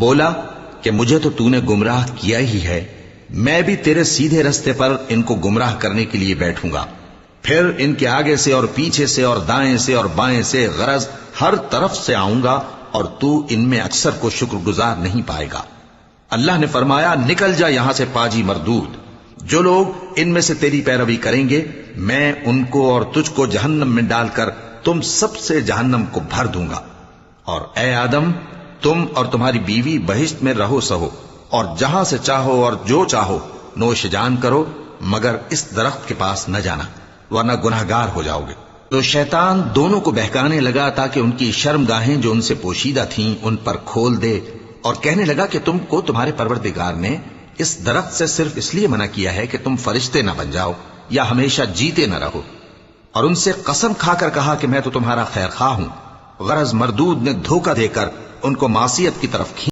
بولا کہ مجھے تو تو نے گمراہ کیا ہی ہے، میں بھی تیرے سیدھے رستے پر ان کو گمراہ کرنے کے لیے بیٹھوں گا، پھر ان کے آگے سے اور پیچھے سے اور دائیں سے اور بائیں سے غرض ہر طرف سے آؤں گا، اور تو ان میں اکثر کو شکر گزار نہیں پائے گا۔ اللہ نے فرمایا نکل جا یہاں سے پاجی مردود، جو لوگ ان میں سے تیری پیروی کریں گے میں ان کو اور تجھ کو جہنم میں ڈال کر تم سب سے جہنم کو بھر دوں گا، اور اے آدم تم اور تمہاری بیوی بہشت میں رہو سہو، اور جہاں سے چاہو اور جو چاہو نوش جان کرو، مگر اس درخت کے پاس نہ جانا ورنہ گناہگار ہو جاؤ گے۔ تو شیطان دونوں کو بہکانے لگا تاکہ ان کی شرمگاہیں جو ان سے پوشیدہ تھیں ان پر کھول دے، اور کہنے لگا کہ تم کو تمہارے پروردگار نے اس درخت سے صرف اس لیے منع کیا ہے کہ تم فرشتے نہ بن جاؤ یا ہمیشہ جیتے نہ رہو، اور ان سے قسم کھا کر کہا کہ میں تو تمہارا خیر خواہ ہوں۔ غرض مردود نے دھوکہ دے کر ان کو معصیت کی طرف